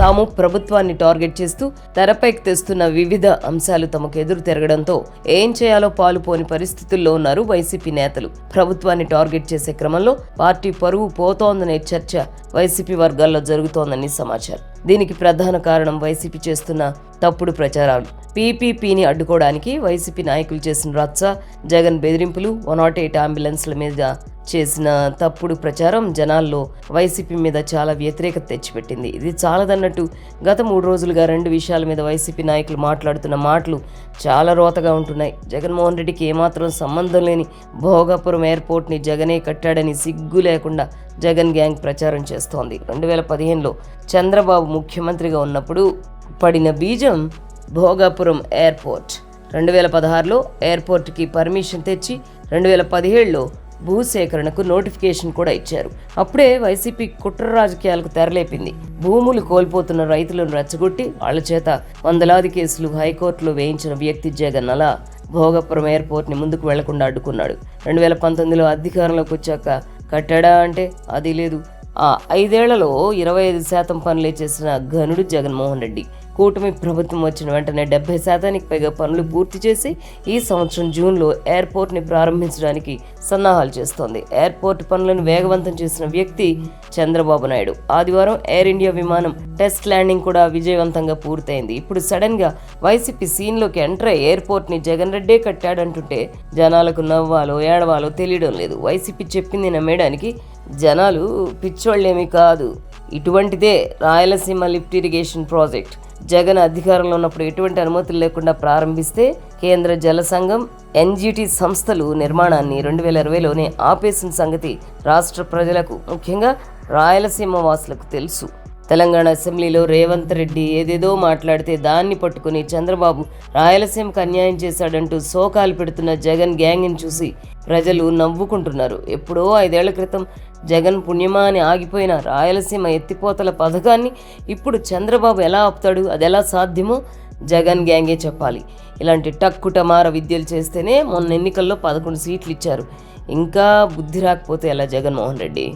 తాము ప్రభుత్వాన్ని టార్గెట్ చేస్తూ తెరపైకి తెస్తున్న వివిధ అంశాలు తమకు ఎదురు తిరగడంతో ఏం చేయాలో పాలుపోని పరిస్థితుల్లో ఉన్నారు వైసీపీ నేతలు. ప్రభుత్వాన్ని టార్గెట్ చేసే క్రమంలో పార్టీ పరువు పోతోందనే చర్చ వైసీపీ వర్గాల్లో జరుగుతోందని సమాచారం. దీనికి ప్రధాన కారణం వైసీపీ చేస్తున్న తప్పుడు ప్రచారాలు. పీపీపీని అడ్డుకోవడానికి వైసీపీ నాయకులు చేసిన రచ్చ, జగన్ బెదిరింపులు, 108 అంబులెన్స్ల మీద చేసిన తప్పుడు ప్రచారం జనాల్లో వైసీపీ మీద చాలా వ్యతిరేకత తెచ్చిపెట్టింది. ఇది చాలదన్నట్టు గత 3 రోజులుగా 2 విషయాల మీద వైసీపీ నాయకులు మాట్లాడుతున్న మాటలు చాలా రోతగా ఉంటున్నాయి. జగన్మోహన్ రెడ్డికి ఏమాత్రం సంబంధం లేని భోగాపురం ఎయిర్పోర్ట్ని జగనే కట్టాడని సిగ్గు లేకుండా జగన్ గ్యాంగ్ ప్రచారం చేస్తోంది. 2015లో చంద్రబాబు ముఖ్యమంత్రిగా ఉన్నప్పుడు పడిన బీజం భోగాపురం ఎయిర్పోర్ట్. 2016లో ఎయిర్పోర్ట్కి పర్మిషన్ తెచ్చి 2017లో భూసేకరణకు నోటిఫికేషన్ కూడా ఇచ్చారు. అప్పుడే వైసీపీ కుట్ర రాజకీయాలకు తెరలేపింది. భూములు కోల్పోతున్న రైతులను రెచ్చగొట్టి వాళ్ల చేత వందలాది కేసులు హైకోర్టులో వేయించిన వ్యక్తి జగన్ అలా భోగాపురం ఎయిర్పోర్ట్ని ముందుకు వెళ్లకుండా అడ్డుకున్నాడు. 2019లో అధికారంలోకి వచ్చాక కట్టాడా అంటే అది లేదు. ఆ 5 ఏళ్లలో 25% పనులే చేసిన ఘనుడు జగన్మోహన్ రెడ్డి. కూటమి ప్రభుత్వం వచ్చిన వెంటనే 70%కి పైగా పనులు పూర్తి చేసి ఈ సంవత్సరం జూన్లో ఎయిర్పోర్ట్ని ప్రారంభించడానికి సన్నాహాలు చేస్తోంది. ఎయిర్పోర్ట్ పనులను వేగవంతం చేసిన వ్యక్తి చంద్రబాబు నాయుడు. ఆదివారం ఎయిర్ ఇండియా విమానం టెస్ట్ ల్యాండింగ్ కూడా విజయవంతంగా పూర్తయింది. ఇప్పుడు సడన్ గా వైసీపీ సీన్లోకి ఎంటర్ అయ్యి ఎయిర్పోర్ట్ని జగన్ రెడ్డే కట్టాడంటుంటే జనాలకు నవ్వాలో ఏడవాలో తెలియడం లేదు. వైసీపీ చెప్పింది నమ్మేయడానికి జనాలు పిచ్చోళ్ళేమీ కాదు. ఇటువంటిదే Rayalaseema lift irrigation project. Jagan అధికారంలో ఉన్నప్పుడు ఎటువంటి అనుమతులు లేకుండా ప్రారంభిస్తే కేంద్ర జల సంఘం, ఎన్జీటీ సంస్థలు నిర్మాణాన్ని 2020లోనే ఆపేసిన సంగతి రాష్ట్ర ప్రజలకు, ముఖ్యంగా రాయలసీమ వాసులకు తెలుసు. తెలంగాణ అసెంబ్లీలో రేవంత్ రెడ్డి ఏదేదో మాట్లాడితే దాన్ని పట్టుకుని చంద్రబాబు రాయలసీమకు అన్యాయం చేశాడంటూ శోకాలు పెడుతున్న జగన్ గ్యాంగ్ని చూసి ప్రజలు నవ్వుకుంటున్నారు. ఎప్పుడో 5 ఏళ్ల క్రితం జగన్ పుణ్యమా అని ఆగిపోయిన రాయలసీమ ఎత్తిపోతల పథకాన్ని ఇప్పుడు చంద్రబాబు ఎలా ఆపుతాడు? అది ఎలా సాధ్యమో జగన్ గ్యాంగే చెప్పాలి. ఇలాంటి టక్కుటమార విద్యలు చేస్తేనే మొన్న ఎన్నికల్లో 11 సీట్లు ఇచ్చారు. ఇంకా బుద్ధి రాకపోతే ఎలా జగన్మోహన్ రెడ్డి?